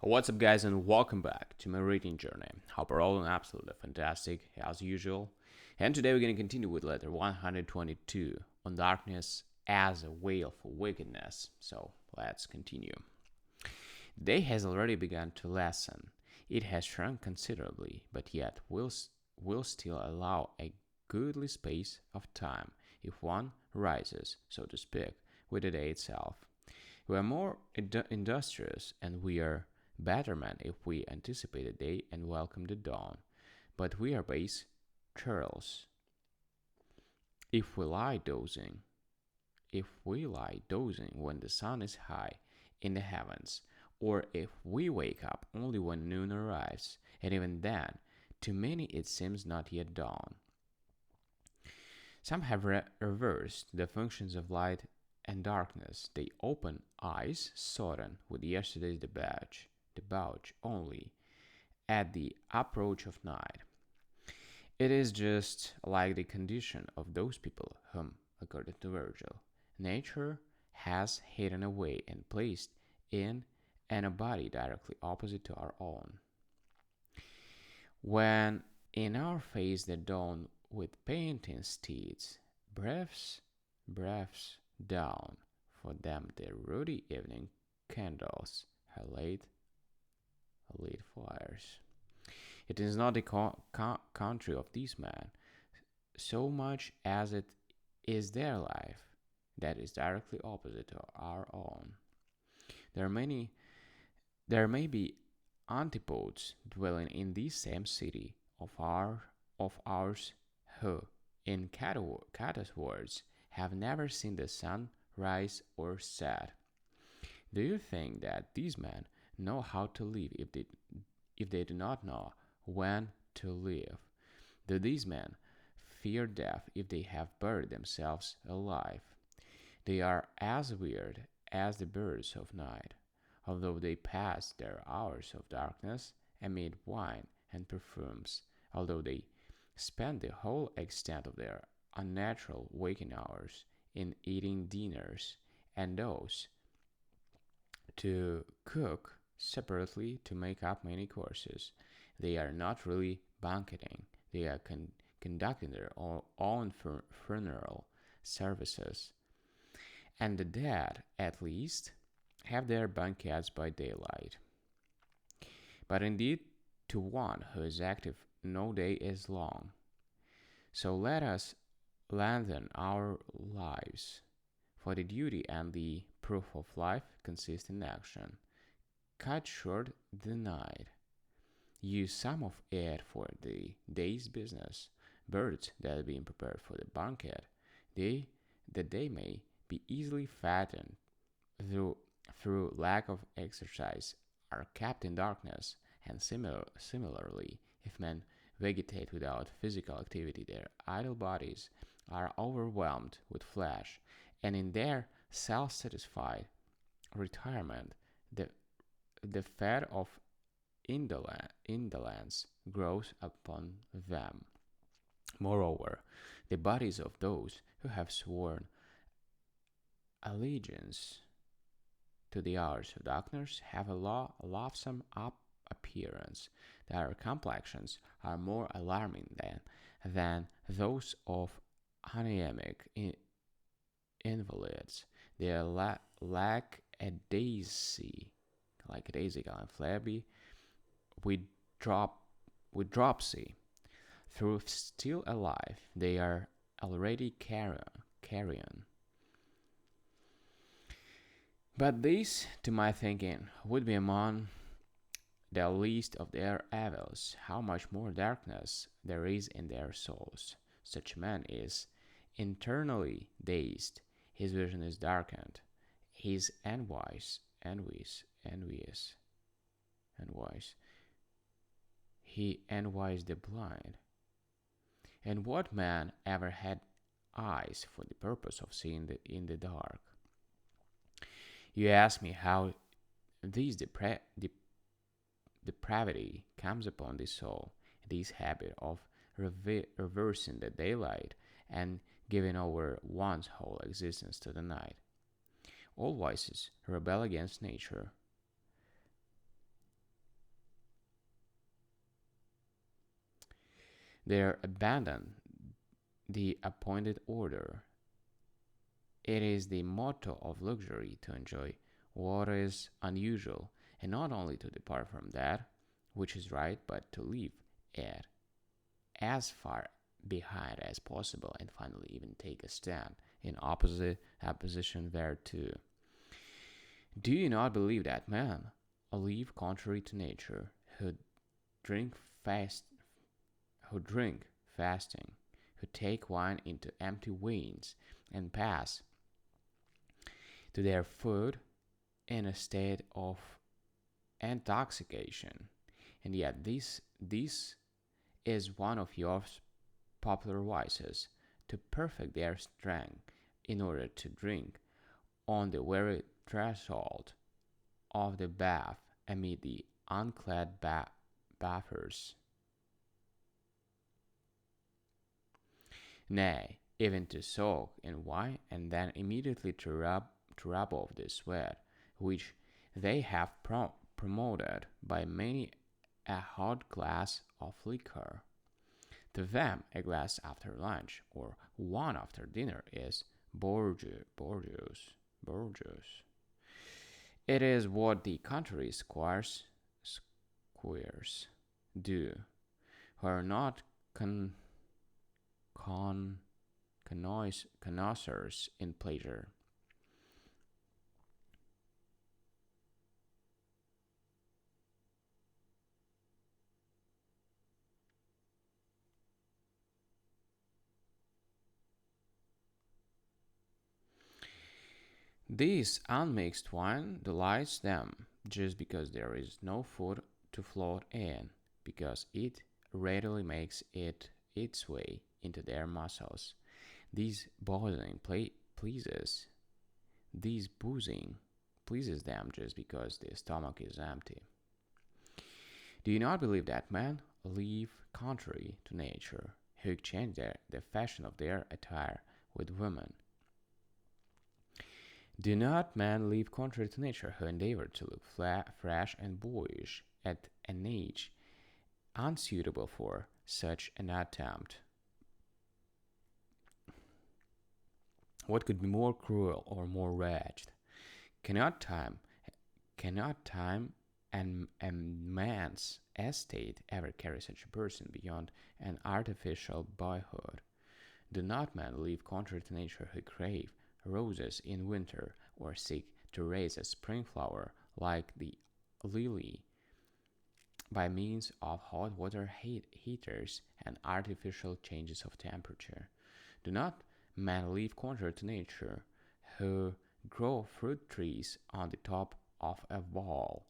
What's up, guys, and welcome back to my reading journey. Hope we're all absolutely fantastic as usual. And today we're going to continue with letter 122 on darkness as a veil for wickedness. So let's continue. Day has already begun to lessen. It has shrunk considerably, but yet will still allow a goodly space of time if one rises, so to speak, with the day itself. We are more industrious and we are better men if we anticipate the day and welcome the dawn. But we are base churls if we lie dozing. If we lie dozing when the sun is high in the heavens, or if we wake up only when noon arrives, and even then, to many it seems not yet dawn. Some have reversed the functions of light and darkness. They open eyes sodden with yesterday's debauch only at the approach of night. It is just like the condition of those people whom, according to Virgil, nature has hidden away and placed in a body directly opposite to our own. When in our face the dawn with panting steeds breaths down for them the ruddy evening candles her lit fires. It is not the country of these men so much as it is their life that is directly opposite to our own. There are many there may be antipodes dwelling in this same city of ours who, in Cato's words, have never seen the sun rise or set. Do you think that these men know how to live if they do not know when to live? Do these men fear death if they have buried themselves alive? They are as weird as the birds of night, although they pass their hours of darkness amid wine and perfumes, although they spend the whole extent of their unnatural waking hours in eating dinners, and those to cook separately to make up many courses. They are not really banqueting, they are conducting their own funeral services. And the dead, at least, have their banquets by daylight. But indeed, to one who is active, no day is long. So let us lengthen our lives, for the duty and the proof of life consist in action. Cut short the night. Use some of it for the day's business. Birds that are being prepared for the banquet, that they may be easily fattened through lack of exercise, are kept in darkness, and similarly, if men vegetate without physical activity, their idle bodies are overwhelmed with flesh, and in their self-satisfied retirement, the, the fat of indolence grows upon them. Moreover, the bodies of those who have sworn allegiance to the hours of darkness have a loathsome appearance. Their complexions are more alarming than those of anemic invalids. They lack a daisy, like a daisy and flabby, with drop with dropsy. Though still alive, they are already carrion. But this, to my thinking, would be among the least of their evils. How much more darkness there is in their souls. Such a man is internally dazed, his vision is darkened, he is envious, he envies the blind. And what man ever had eyes for the purpose of seeing in the dark? You ask me how this depravity comes upon the soul, this habit of reversing the daylight and giving over one's whole existence to the night. All vices rebel against nature. They abandon the appointed order. It is the motto of luxury to enjoy what is unusual, and not only to depart from that which is right, but to leave it as far behind as possible, and finally even take a stand in opposition thereto. Do you not believe that man, live contrary to nature, who drink fast, who drink fasting, who take wine into empty veins, and pass to their food in a state of intoxication, and yet this is one of your popular vices, to perfect their strength in order to drink on the very threshold of the bath amid the unclad bathers. Nay, even to soak in wine and then immediately to rub off the sweat, which they have promoted by many a hot glass of liquor. To them, a glass after lunch or one after dinner is Borgios. It is what the country squares do, who are not con, connoisseurs in pleasure. This unmixed wine delights them just because there is no food to float in, because it readily makes its way into their muscles. This boozing pleases this boozing pleases them just because the stomach is empty. Do you not believe that men live contrary to nature, who exchange the fashion of their attire with women? Do not men live contrary to nature, who endeavor to look fresh and boyish at an age unsuitable for such an attempt? What could be more cruel or more wretched? Cannot time, cannot time and man's estate ever carry such a person beyond an artificial boyhood? Do not men live contrary to nature, who crave roses in winter, or seek to raise a spring flower like the lily by means of hot water heaters and artificial changes of temperature? Do not men live contrary to nature, who grow fruit trees on the top of a wall,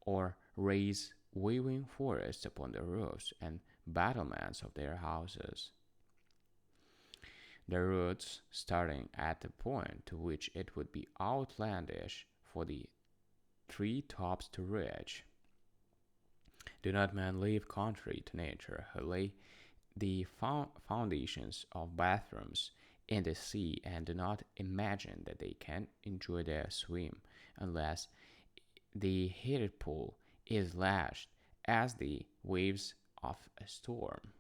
or raise waving forests upon the roofs and battlements of their houses? The roots starting at the point to which it would be outlandish for the tree tops to reach. Do not men live contrary to nature, who lay the foundations of bathrooms in the sea and do not imagine that they can enjoy their swim unless the heated pool is lashed as the waves of a storm?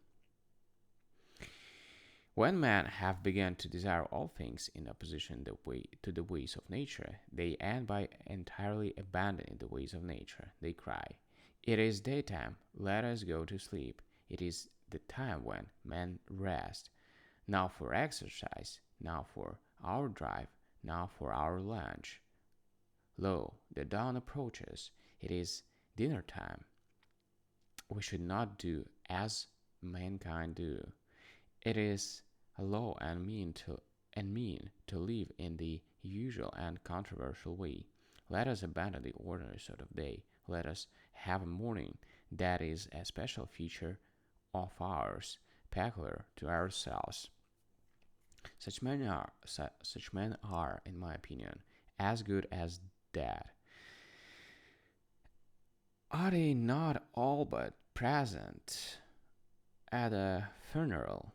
When men have begun to desire all things in opposition to the ways of nature, they end by entirely abandoning the ways of nature. They cry, "It is daytime, let us go to sleep. It is the time when men rest. Now for exercise, now for our drive, now for our lunch. Lo, the dawn approaches. It is dinner time. We should not do as mankind do. It is a law and mean to live in the usual and controversial way. Let us abandon the ordinary sort of day. Let us have a morning that is a special feature of ours, peculiar to ourselves. Such men are, in my opinion, as good as dead. Are they not all but present at a funeral,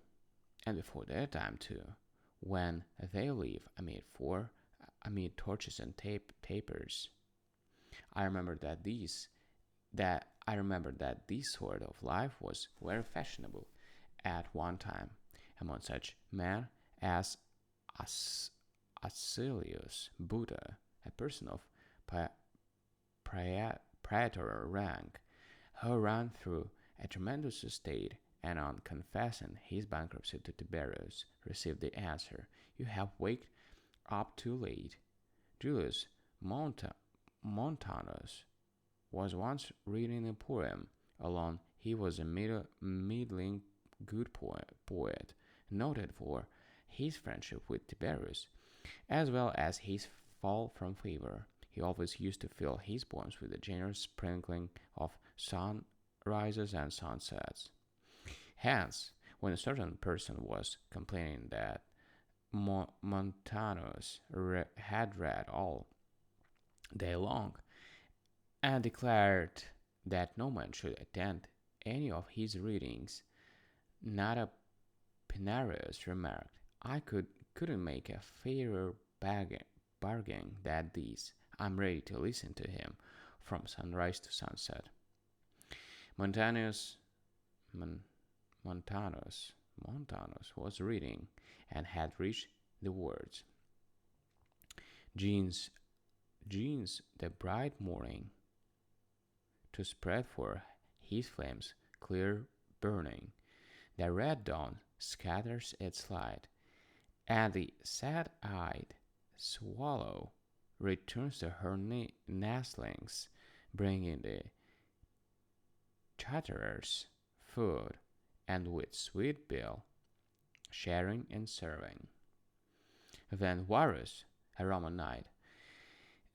and before their time too, when they leave amid torches and tapers? I remember that this sort of life was very fashionable at one time. Among such men as As- Asilius Buddha, a person of praetor rank, who ran through a tremendous estate and on confessing his bankruptcy to Tiberius, received the answer, "You have waked up too late." Julius Montanus was once reading a poem alone. He was a middling good poet, noted for his friendship with Tiberius, as well as his fall from favor. He always used to fill his poems with a generous sprinkling of sunrises and sunsets. Hence, when a certain person was complaining that Montanus had read all day long and declared that no man should attend any of his readings, Nada Pinarius remarked, "I couldn't make a fairer bargain than this. I'm ready to listen to him from sunrise to sunset." Montanus, Mon, Montanus was reading and had reached the words, "Jeans, jeans, the bright morning, to spread for his flames clear burning. The red dawn scatters its light, and the sad-eyed swallow returns to her nestlings, bringing the chatterers food, and with sweet bill sharing and serving." Then Varus, a Roman knight,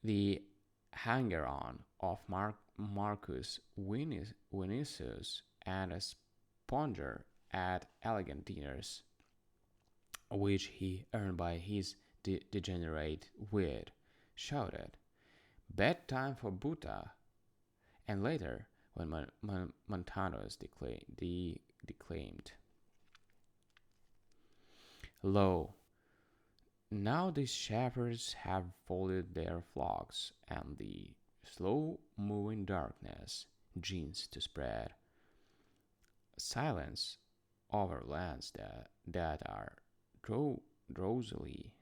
the hanger-on of Marcus Vinicius, and a sponger at elegant dinners, which he earned by his degenerate wit, shouted, "Bedtime for Buddha!" And later, when Montanus declaimed, "Lo, now these shepherds have folded their flocks, and the slow-moving darkness gins to spread silence over lands that are drowsily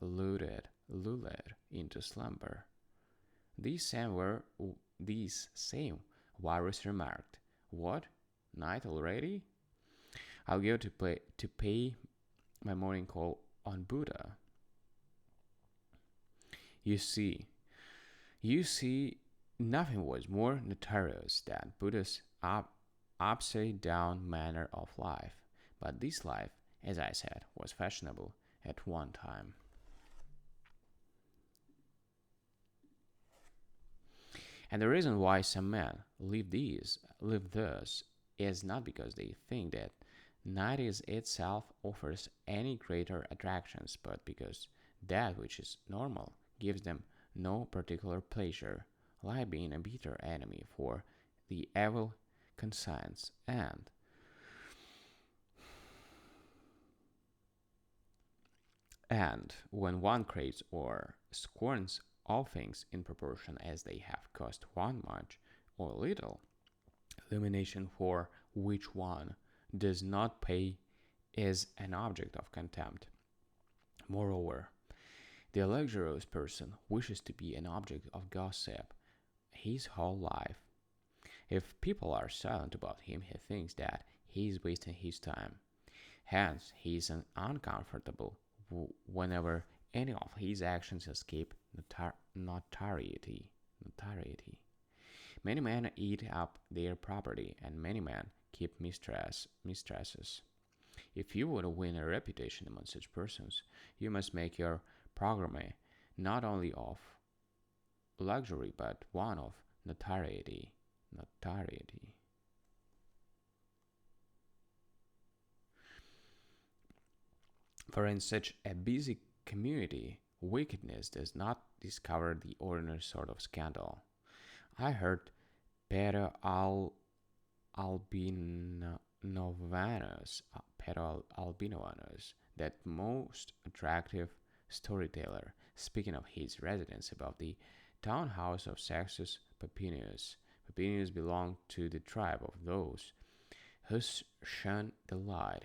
lulled into slumber." These same Varus remarked, "What, night already? I'll go to pay my morning call on Buddha." You see, you see, nothing was more notorious than Buddha's upside down manner of life. But this life, as I said, was fashionable at one time. And the reason why some men live thus is not because they think that night itself offers any greater attractions, but because that which is normal gives them no particular pleasure, like being a bitter enemy for the evil conscience, and when one craves or scorns all things in proportion as they have cost one much or little, illumination for which one does not pay is an object of contempt. Moreover, the luxurious person wishes to be an object of gossip his whole life. If people are silent about him, he thinks that he is wasting his time. Hence, he is uncomfortable whenever any of his actions escape notoriety. Many men eat up their property, and many men keep mistresses. If you would win a reputation among such persons, you must make your programme not only of luxury, but one of notoriety. For in such a busy community, wickedness does not discover the ordinary sort of scandal. I heard Pero Albinovanus, that most attractive storyteller, speaking of his residence above the town house of Sextus Papinius. Papinius belonged to the tribe of those who shun the light.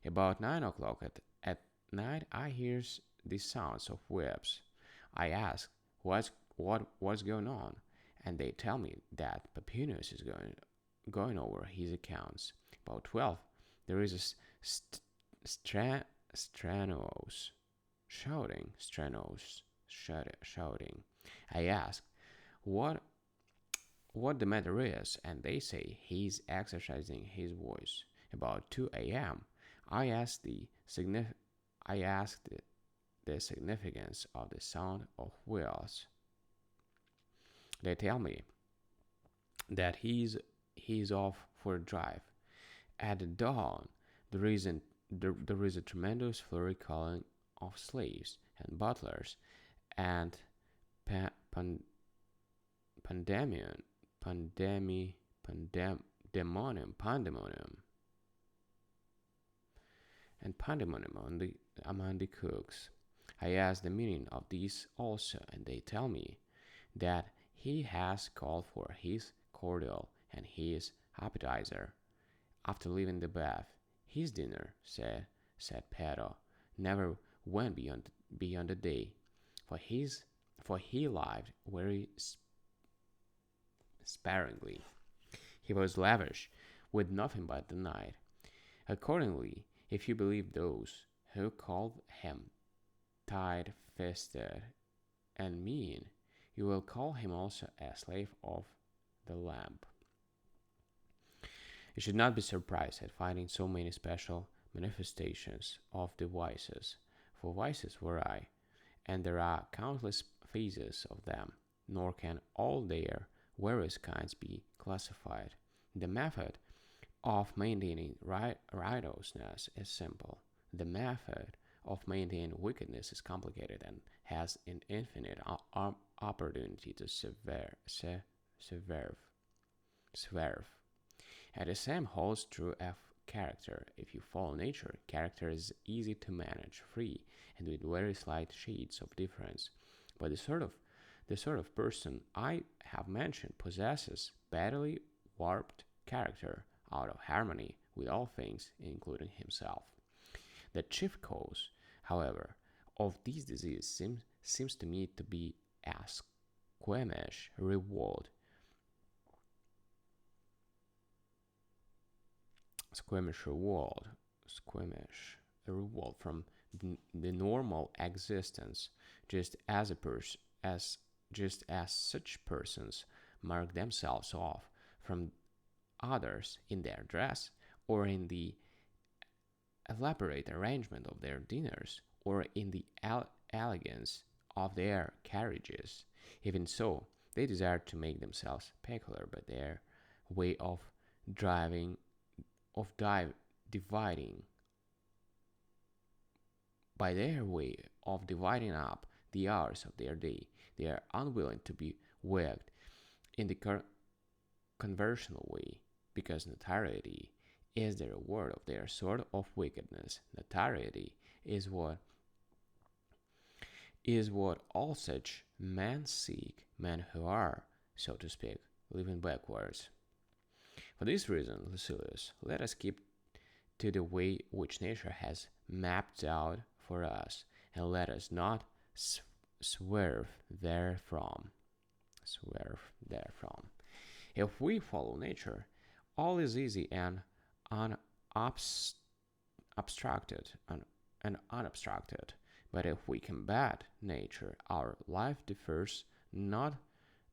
About 9 o'clock at night, I hears the sounds of whips. I ask what's going on, and they tell me that Peppinus is going over his accounts. About 12, there is a strenuous shouting. I ask what the matter is, and they say he's exercising his voice. About 2 a.m., I ask I ask the significance of the sound of wheels. They tell me that he's off for a drive. At the dawn, there is a tremendous flurry calling of slaves and butlers and pandemonium, pandemonium, and pandemonium among the cooks. I ask the meaning of these also, and they tell me that he has called for his cordial and his appetizer after leaving the bath. His dinner, said Pedro, never went beyond the day, for he lived very sparingly. He was lavish with nothing but the night. Accordingly, if you believe those who called him tight-fisted and mean, you will call him also a slave of the lamp. You should not be surprised at finding so many special manifestations of the vices, for vices vary, and there are countless phases of them, nor can all their various kinds be classified. The method of maintaining righteousness is simple. The method of maintaining wickedness is complicated and has an infinite opportunity to swerve. And the same holds true of character. If you follow nature, character is easy to manage, free, and with very slight shades of difference. But the sort of person I have mentioned possesses badly warped character, out of harmony with all things, including himself. The chief cause, however, of this disease seems to me to be a squeamish revolt from the normal existence, just as such persons mark themselves off from others in their dress, or in the elaborate arrangement of their dinners, or in the elegance of their carriages. Even so, they desire to make themselves peculiar by their way of dividing up the hours of their day. They are unwilling to be wigged in the conventional way, because notoriety is the reward of their sort of wickedness. Notoriety is what all such men seek, men who are, so to speak, living backwards. For this reason, Lucilius, let us keep to the way which nature has mapped out for us, and let us not swerve therefrom. If we follow nature, all is easy and unobstructed. But if we combat nature, our life differs not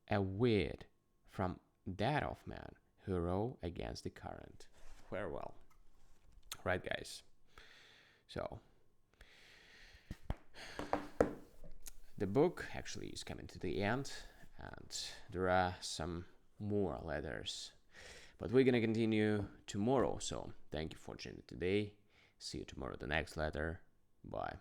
a whit from that of man who row against the current. Farewell. Right, guys. So, the book actually is coming to the end, and there are some more letters. But we're going to continue tomorrow. So, thank you for joining today. See you tomorrow, the next letter. Bye.